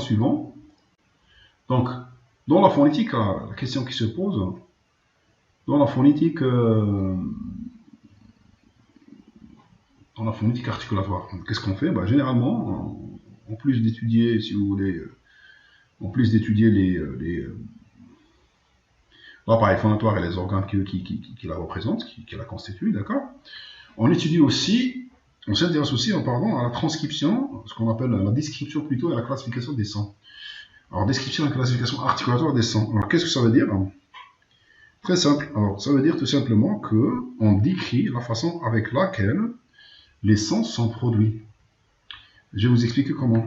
suivant. Donc, dans la phonétique, la question qui se pose, dans la phonétique articulatoire, qu'est-ce qu'on fait? Généralement, en plus d'étudier, si vous voulez, en plus d'étudier l'appareil phonatoire et les organes qui la représentent, qui la constituent, d'accord? On étudie aussi, on s'intéresse aussi, pardon, à la transcription, ce qu'on appelle la description plutôt, et la classification des sons. Alors, description et classification articulatoire des sons. Alors, qu'est-ce que ça veut dire? Très simple. Alors, ça veut dire tout simplement qu'on décrit la façon avec laquelle les sons sont produits. Je vais vous expliquer comment.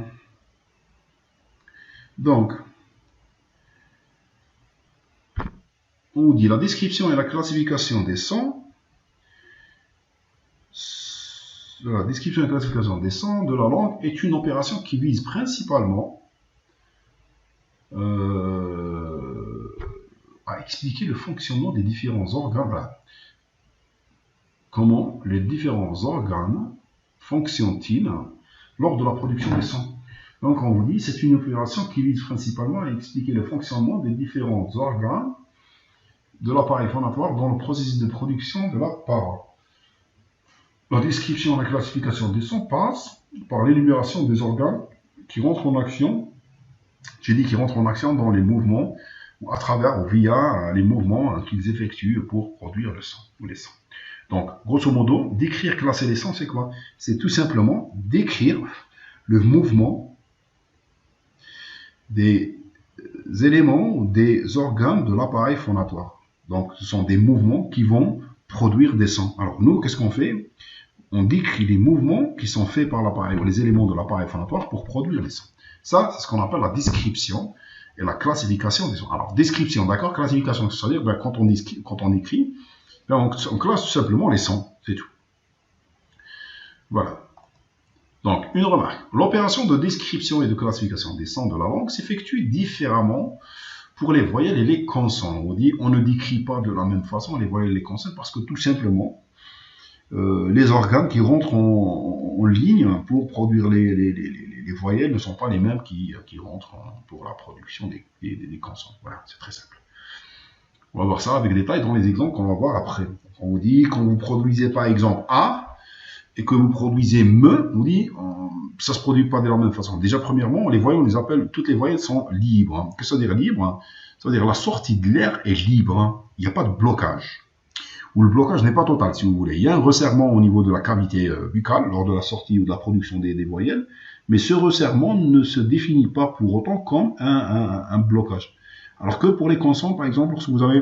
Donc, on dit la description et la classification des sons. La description et la classification des sons de la langue est une opération qui vise principalement à expliquer le fonctionnement des différents organes. Voilà. Comment les différents organes fonctionnent-ils lors de la production des sons. Donc on vous dit, c'est une opération qui vise principalement à expliquer le fonctionnement des différents organes de l'appareil phonatoire dans le processus de production de la parole. La description et la classification des sons passe par l'énumération des organes qui rentrent en action. J'ai dit qu'ils rentrent en action dans les mouvements, ou à travers ou via les mouvements qu'ils effectuent pour produire le son ou les sons. Donc, grosso modo, décrire, classer les sons, c'est quoi? C'est tout simplement décrire le mouvement des éléments ou des organes de l'appareil phonatoire. Donc, ce sont des mouvements qui vont produire des sons. Alors, nous, qu'est-ce qu'on fait? On décrit les mouvements qui sont faits par l'appareil, ou les éléments de l'appareil phonatoire pour produire les sons. Ça, c'est ce qu'on appelle la description et la classification des sons. Alors, description, d'accord? Classification, c'est-à-dire quand on écrit, on classe tout simplement les sons, c'est tout. Voilà. Donc, une remarque. L'opération de description et de classification des sons de la langue s'effectue différemment pour les voyelles et les consonnes. On dit, on ne décrit pas de la même façon les voyelles et les consonnes parce que tout simplement, les organes qui rentrent en ligne pour produire les voyelles ne sont pas les mêmes qui rentrent pour la production des consonnes. Voilà, c'est très simple. On va voir ça avec détail dans les exemples qu'on va voir après. On vous dit, quand vous produisez par exemple A et que vous produisez me, on vous dit, ça ne se produit pas de la même façon. Déjà, premièrement, les voyelles, on les appelle, toutes les voyelles sont libres. Qu'est-ce que ça veut dire libre? Ça veut dire la sortie de l'air est libre. Il n'y a pas de blocage. Ou le blocage n'est pas total, si vous voulez. Il y a un resserrement au niveau de la cavité buccale lors de la sortie ou de la production des voyelles, mais ce resserrement ne se définit pas pour autant comme un blocage. Alors que pour les consonnes, par exemple, lorsque vous avez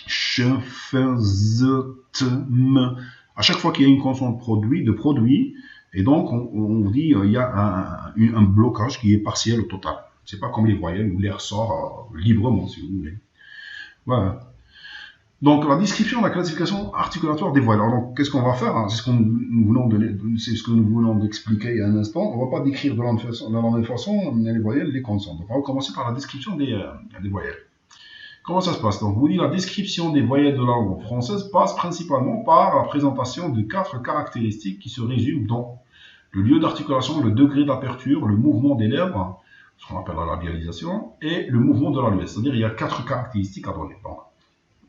ch, f, z, t, m, à chaque fois qu'il y a une consonne de produit, et donc on vous dit il y a un blocage qui est partiel au total. C'est pas comme les voyelles où l'air sort librement, si vous voulez. Voilà. Donc, la description, la classification articulatoire des voyelles. Alors, qu'est-ce qu'on va faire? C'est ce que nous voulons d'expliquer il y a un instant. On ne va pas décrire de la même façon les voyelles, les consonnes. Donc, on va commencer par la description des voyelles. Comment ça se passe? Donc, vous dites la description des voyelles de la langue française passe principalement par la présentation de 4 caractéristiques qui se résument dans le lieu d'articulation, le degré d'aperture, le mouvement des lèvres, ce qu'on appelle la labialisation, et le mouvement de la luette. C'est-à-dire, il y a 4 caractéristiques à donner. Donc,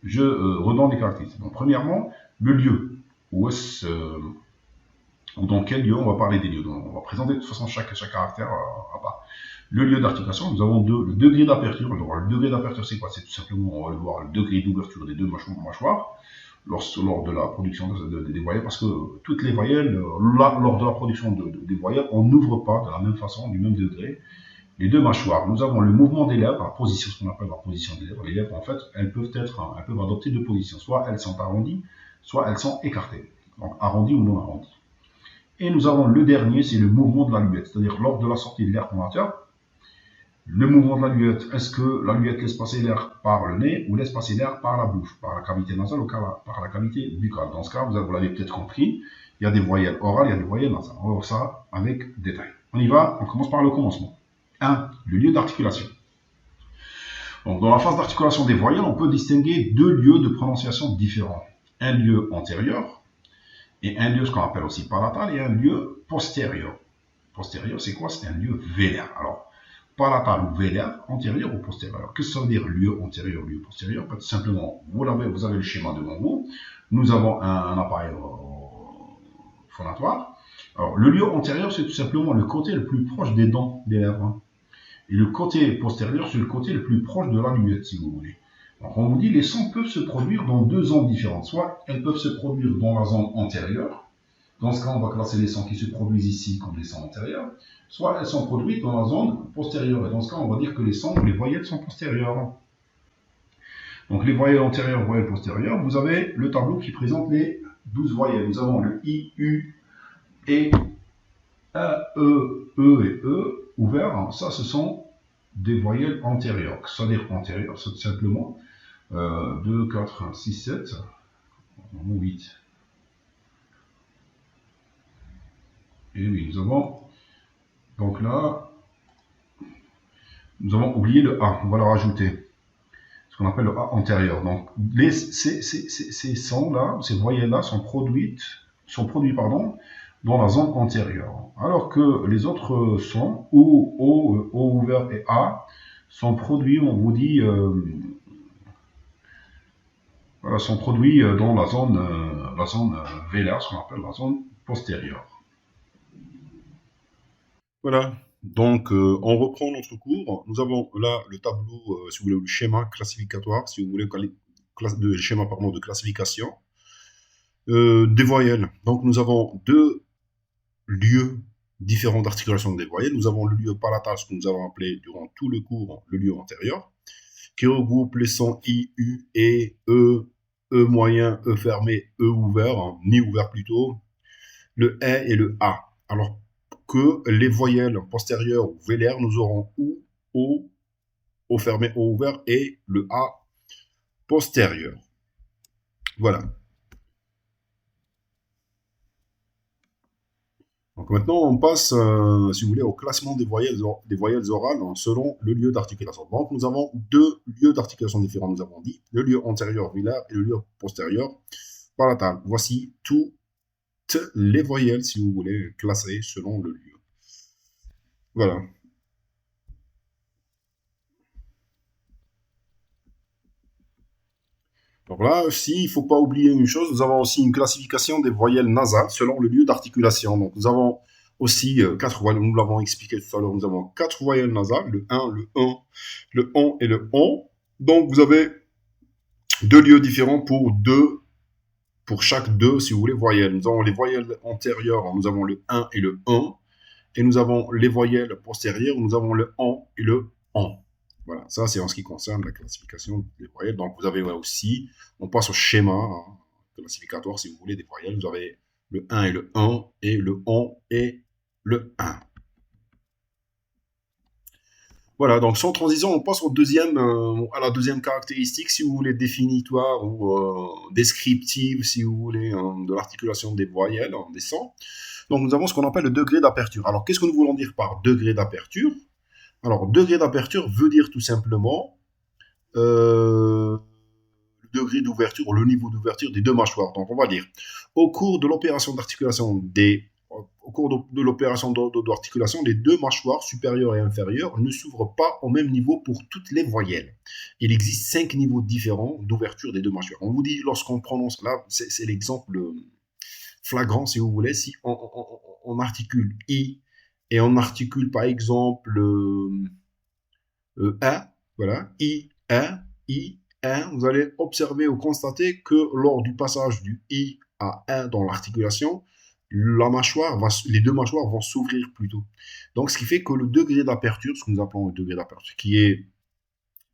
je redonne les caractéristiques. Donc, premièrement, le lieu. Ou dans quel lieu on va parler des lieux. Donc, on va présenter de toute façon chaque caractère à part. Le lieu d'articulation, nous avons le degré d'aperture. Le degré d'aperture, c'est quoi? C'est tout simplement, on va le voir, le degré d'ouverture des deux mâchoires lors de la production des voyelles, parce que toutes les voyelles, lors de la production des voyelles, on n'ouvre pas de la même façon, du même degré, les deux mâchoires. Nous avons le mouvement des lèvres, la position, ce qu'on appelle la position des lèvres. Les lèvres, en fait, elles peuvent adopter deux positions. Soit elles sont arrondies, soit elles sont écartées. Donc, arrondies ou non arrondies. Et nous avons le dernier, c'est le mouvement de la luette. C'est-à-dire, lors de la sortie de l'air fondateur, le mouvement de la luette, est-ce que la luette laisse passer l'air par le nez ou laisse passer l'air par la bouche, par la cavité nasale ou par la cavité buccale? Dans ce cas, vous l'avez peut-être compris, il y a des voyelles orales, il y a des voyelles nasales. On va voir ça avec détail. On y va, on commence par le commencement. 1. Le lieu d'articulation. Donc, dans la phase d'articulation des voyelles, on peut distinguer deux lieux de prononciation différents. Un lieu antérieur et un lieu, ce qu'on appelle aussi palatal, et un lieu postérieur. Postérieur, c'est quoi? C'est un lieu vélaire. Alors, palatal ou vélaire, antérieur ou postérieur. Qu'est-ce que ça veut dire lieu antérieur, lieu postérieur? Tout simplement, vous avez le schéma devant vous. Nous avons un appareil phonatoire. Alors, le lieu antérieur, c'est tout simplement le côté le plus proche des dents des lèvres. Et le côté postérieur, c'est le côté le plus proche de la lunette, si vous voulez. Donc, on vous dit les sons peuvent se produire dans deux zones différentes. Soit elles peuvent se produire dans la zone antérieure. Dans ce cas, on va classer les sons qui se produisent ici comme les sons antérieurs. Soit elles sont produites dans la zone postérieure. Et dans ce cas, on va dire que les voyelles sont postérieures. Donc, les voyelles antérieures, voyelles postérieures, vous avez le tableau qui présente les 12 voyelles. Nous avons le I, U, E, A, E et E ouverts. Ça, ce sont des voyelles antérieures. C'est-à-dire antérieures, c'est tout simplement 2, 4, 6, 7, 8. Et oui, nous avons, donc là, nous avons oublié le A, on va le rajouter, ce qu'on appelle le A antérieur. Donc, ces sons-là, ces voyelles-là sont produits dans la zone antérieure. Alors que les autres sons, O ouvert et A, sont produits, on vous dit, voilà, sont produits dans la zone vélaire, ce qu'on appelle la zone postérieure. Voilà, donc on reprend notre cours. Nous avons là le tableau, si vous voulez, le schéma classificatoire, si vous voulez, le schéma pardon, de classification des voyelles. Donc nous avons deux lieux différents d'articulation des voyelles. Nous avons le lieu palatal, ce que nous avons appelé durant tout le cours le lieu antérieur, qui regroupe les sons I, U, E moyen, E fermé, E ouvert, mi ouvert plutôt, le E et le A. Alors que les voyelles postérieures ou vélaires, nous aurons OU, O fermé, O ouvert et le A postérieur. Voilà. Donc maintenant, on passe, si vous voulez, au classement des voyelles orales selon le lieu d'articulation. Donc nous avons deux lieux d'articulation différents, nous avons dit, le lieu antérieur vélaire et le lieu postérieur palatal. Voici toutes les voyelles, si vous voulez, classées selon le lieu. Voilà. Donc là aussi, il ne faut pas oublier une chose, nous avons aussi une classification des voyelles nasales selon le lieu d'articulation. Donc nous avons aussi quatre voyelles, nous l'avons expliqué tout à l'heure, nous avons quatre voyelles nasales, le 1, le 1, le on et le on. Donc vous avez deux lieux différents pour chaque deux, si vous voulez, voyelles. Nous avons les voyelles antérieures, nous avons le 1 et le 1, et nous avons les voyelles postérieures, nous avons le on et le on. Voilà, ça c'est en ce qui concerne la classification des voyelles. Donc vous avez aussi, on passe au schéma classificatoire si vous voulez des voyelles. Vous avez le 1 et le 1 et le on et le 1. Voilà, donc sans transition, on passe à la deuxième caractéristique, si vous voulez, définitoire ou descriptive, si vous voulez, de l'articulation des voyelles, des sons. Donc nous avons ce qu'on appelle le degré d'aperture. Alors qu'est-ce que nous voulons dire par degré d'aperture? Alors, degré d'aperture veut dire tout simplement le degré d'ouverture, le niveau d'ouverture des deux mâchoires. Donc, on va dire, au cours de l'opération d'articulation d'articulation, les deux mâchoires supérieures et inférieures ne s'ouvrent pas au même niveau pour toutes les voyelles. Il existe 5 niveaux différents d'ouverture des deux mâchoires. On vous dit, lorsqu'on prononce, là, c'est l'exemple flagrant, si vous voulez, si on articule I, et on articule par exemple A, voilà, I, A, vous allez observer ou constater que lors du passage du I à A dans l'articulation, les deux mâchoires vont s'ouvrir plutôt. Donc ce qui fait que le degré d'aperture, ce que nous appelons le degré d'aperture, qui est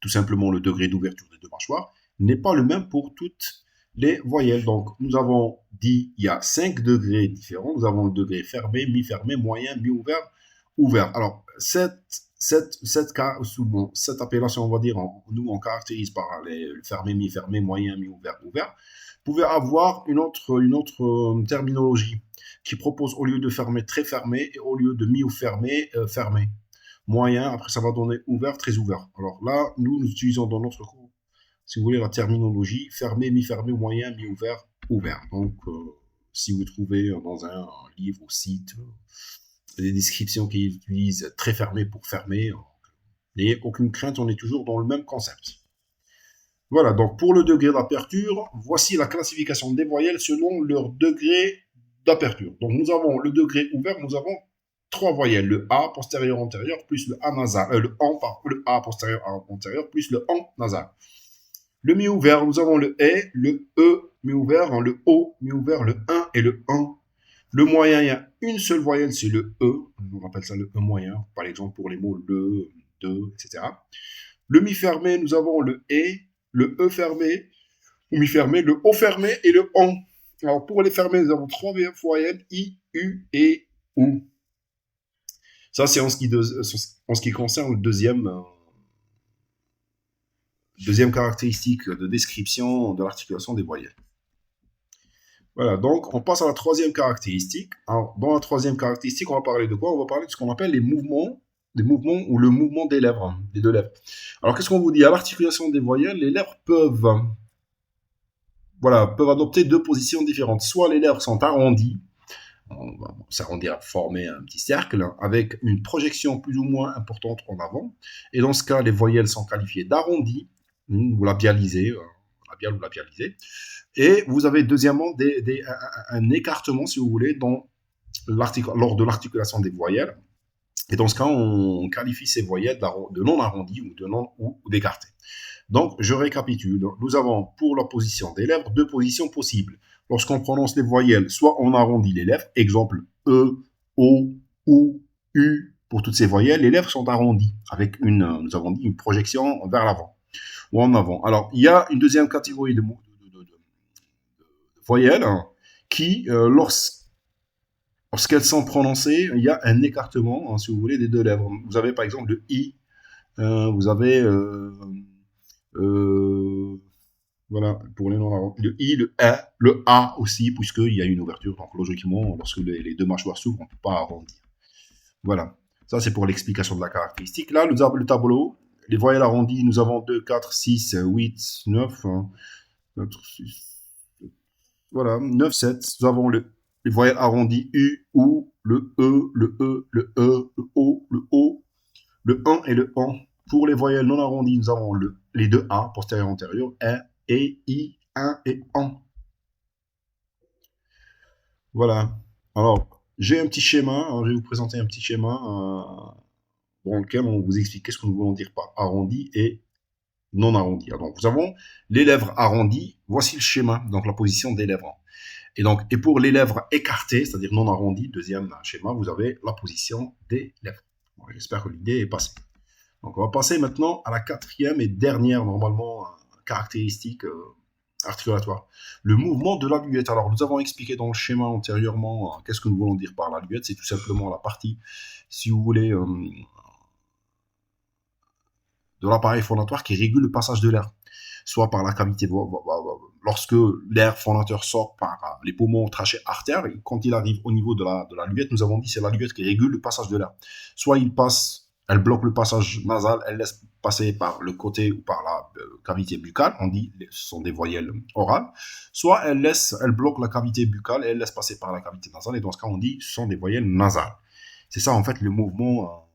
tout simplement le degré d'ouverture des deux mâchoires, n'est pas le même pour toutes les voyelles. Donc, nous avons dit il y a 5 degrés différents. Nous avons le degré fermé, mi-fermé, moyen, mi-ouvert, ouvert. Alors, cette appellation, on va dire, nous, on caractérise par le fermé, mi-fermé, moyen, mi-ouvert, ouvert. Vous pouvez avoir une autre terminologie qui propose, au lieu de fermé, très fermé, et au lieu de mi ou fermé, fermé. Moyen, après ça va donner ouvert, très ouvert. Alors là, nous utilisons dans notre cours, si vous voulez, la terminologie fermé, mi-fermé, moyen, mi-ouvert, ouvert. Donc, si vous trouvez dans un livre ou site des descriptions qui utilisent très fermé pour fermé, N'ayez aucune crainte, on est toujours dans le même concept. Voilà, donc pour le degré d'aperture, voici la classification des voyelles selon leur degré d'aperture. Donc nous avons le degré ouvert, nous avons trois voyelles, le A postérieur antérieur plus le A nasal, le A postérieur antérieur plus le AN nasal. Le mi-ouvert, nous avons le le E mi-ouvert, le O mi-ouvert, le 1 et le 1. Le moyen, il y a une seule voyelle, c'est le E. On appelle ça le E moyen, par exemple pour les mots le, de, etc. Le mi fermé, nous avons le E fermé, ou mi fermé, le O fermé et le ON. Alors pour les fermés, nous avons trois voyelles, I, U et OU. Ça, c'est en ce qui concerne le deuxième caractéristique de description de l'articulation des voyelles. Voilà, donc on passe à la troisième caractéristique. Alors, dans la troisième caractéristique, on va parler de quoi? On va parler de ce qu'on appelle les mouvements ou le mouvement des lèvres, des deux lèvres. Alors, qu'est-ce qu'on vous dit? À l'articulation des voyelles, les lèvres peuvent adopter deux positions différentes. Soit les lèvres sont arrondies, on va s'arrondir, former un petit cercle avec une projection plus ou moins importante en avant. Et dans ce cas, les voyelles sont qualifiées d'arrondies ou labialisées, labiales ou labialisées. Et vous avez deuxièmement un écartement, si vous voulez, lors de l'articulation des voyelles. Et dans ce cas, on qualifie ces voyelles de non arrondies ou d'écartées. Donc, je récapitule. Nous avons pour la position des lèvres deux positions possibles. Lorsqu'on prononce les voyelles, soit on arrondit les lèvres, exemple E, O, OU, U, pour toutes ces voyelles, les lèvres sont arrondies avec nous avons dit, une projection vers l'avant ou en avant. Alors, il y a une deuxième catégorie de voyelles qui, lorsqu'elles sont prononcées, il y a un écartement, si vous voulez, des deux lèvres. Vous avez par exemple le I, vous avez voilà, pour les non le I, le A, le A aussi, puisqu'il y a une ouverture. Donc, logiquement, lorsque les deux mâchoires s'ouvrent, on ne peut pas arrondir. Voilà, ça c'est pour l'explication de la caractéristique. Là, nous avons le tableau. Les voyelles arrondies, nous avons 2, 4, 6, 8, 9, 6, voilà, 9, 7. Nous avons les voyelles arrondies U, OU, le E, le E, le E, le O, le 1 et le AN. Pour les voyelles non arrondies, nous avons les deux A, postérieur, antérieur, et I, 1 et AN. Voilà. Alors, j'ai un petit schéma. Alors, je vais vous présenter un petit schéma dans lequel on vous explique qu'est-ce que nous voulons dire par arrondi et non arrondi. Alors, nous avons les lèvres arrondies. Voici le schéma, donc la position des lèvres. Et pour les lèvres écartées, c'est-à-dire non arrondies, deuxième schéma, vous avez la position des lèvres. Bon, j'espère que l'idée est passée. Donc, on va passer maintenant à la quatrième et dernière, normalement, caractéristique articulatoire. Le mouvement de la luette. Alors, nous avons expliqué dans le schéma antérieurement qu'est-ce que nous voulons dire par la luette. C'est tout simplement la partie, si vous voulez, de l'appareil phonatoire qui régule le passage de l'air, soit par la cavité, lorsque l'air phonateur sort par les poumons, trachées, artères, quand il arrive au niveau de la luette, nous avons dit c'est la luette qui régule le passage de l'air. Soit il passe, elle bloque le passage nasal, elle laisse passer par le côté ou par la cavité buccale, on dit ce sont des voyelles orales, soit elle bloque la cavité buccale et elle laisse passer par la cavité nasale, et dans ce cas on dit ce sont des voyelles nasales. C'est ça en fait le mouvement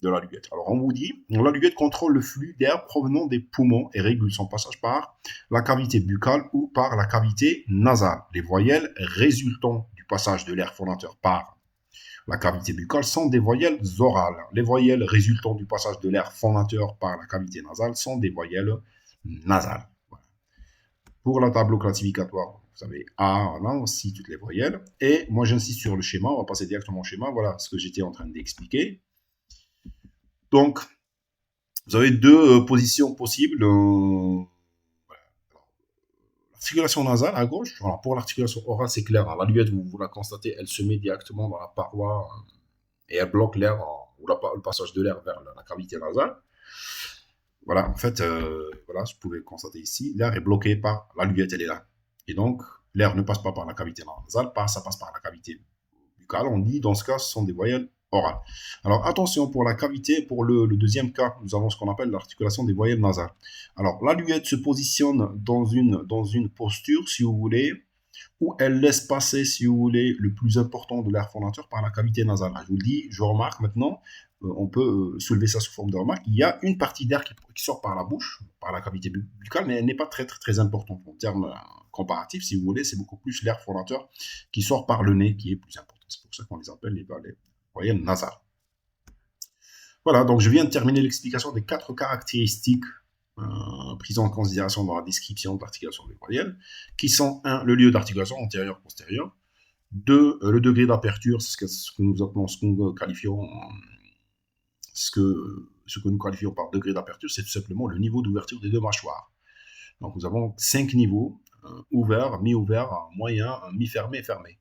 de la luette. Alors on vous dit, la luette contrôle le flux d'air provenant des poumons et régule son passage par la cavité buccale ou par la cavité nasale. Les voyelles résultant du passage de l'air phonateur par la cavité buccale sont des voyelles orales. Les voyelles résultant du passage de l'air phonateur par la cavité nasale sont des voyelles nasales. Voilà. Pour le tableau classificatoire, vous avez A, là aussi toutes les voyelles. Et moi j'insiste sur le schéma, on va passer directement au schéma. Voilà ce que j'étais en train d'expliquer. Donc, vous avez deux positions possibles. L'articulation nasale à gauche. Voilà, pour l'articulation orale, c'est clair. La luette, vous la constatez, elle se met directement dans la paroi et elle bloque l'air ou le passage de l'air vers la cavité nasale. Voilà, en fait, voilà, vous pouvez le constater ici. L'air est bloqué par la luette, elle est là. Et donc, l'air ne passe pas par la cavité nasale, ça passe par la cavité buccale. On dit, dans ce cas, ce sont des voyelles orale. Alors attention, pour la cavité, pour le deuxième cas, nous avons ce qu'on appelle l'articulation des voyelles nasales. Alors la luette se positionne dans une posture, si vous voulez, où elle laisse passer, si vous voulez, le plus important de l'air phonateur par la cavité nasale. Je vous le dis, je remarque maintenant, on peut soulever ça sous forme de remarque. Il y a une partie d'air qui sort par la bouche, par la cavité buccale, mais elle n'est pas très importante. En termes comparatifs, si vous voulez, c'est beaucoup plus l'air fondateur qui sort par le nez qui est plus important. C'est pour ça qu'on les appelle les voyelles nasales. Voilà, donc je viens de terminer l'explication des 4 caractéristiques prises en considération dans la description de l'articulation des voyelles, qui sont 1. Le lieu d'articulation antérieur-postérieur, 2. Le degré d'aperture, ce que nous appelons, ce que nous qualifions par degré d'aperture, c'est tout simplement le niveau d'ouverture des 2 mâchoires. Donc nous avons 5 niveaux, ouvert, mi-ouvert, moyen, mi-fermé et fermé.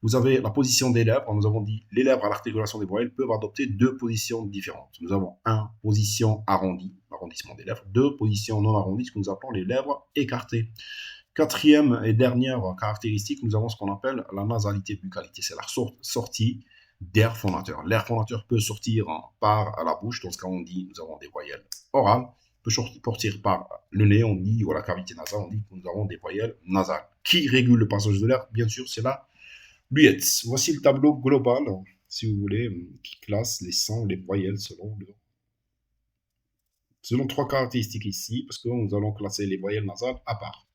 Vous avez la position des lèvres. Nous avons dit les lèvres à l'articulation des voyelles peuvent adopter 2 positions différentes. Nous avons 1, position arrondie, l'arrondissement des lèvres. 2, position non arrondie, ce que nous appelons les lèvres écartées. 4e et dernière caractéristique, nous avons ce qu'on appelle la nasalité buccalité. C'est la sortie d'air fondateur. L'air fondateur peut sortir par la bouche. Dans ce cas, on dit nous avons des voyelles orales. Peut sortir par le nez, on dit, ou la cavité nasale, on dit que nous avons des voyelles nasales. Qui régule le passage de l'air? Bien sûr, c'est la Luetz. Voici le tableau global, si vous voulez, qui classe les sons, les voyelles selon 3 caractéristiques ici, parce que nous allons classer les voyelles nasales à part.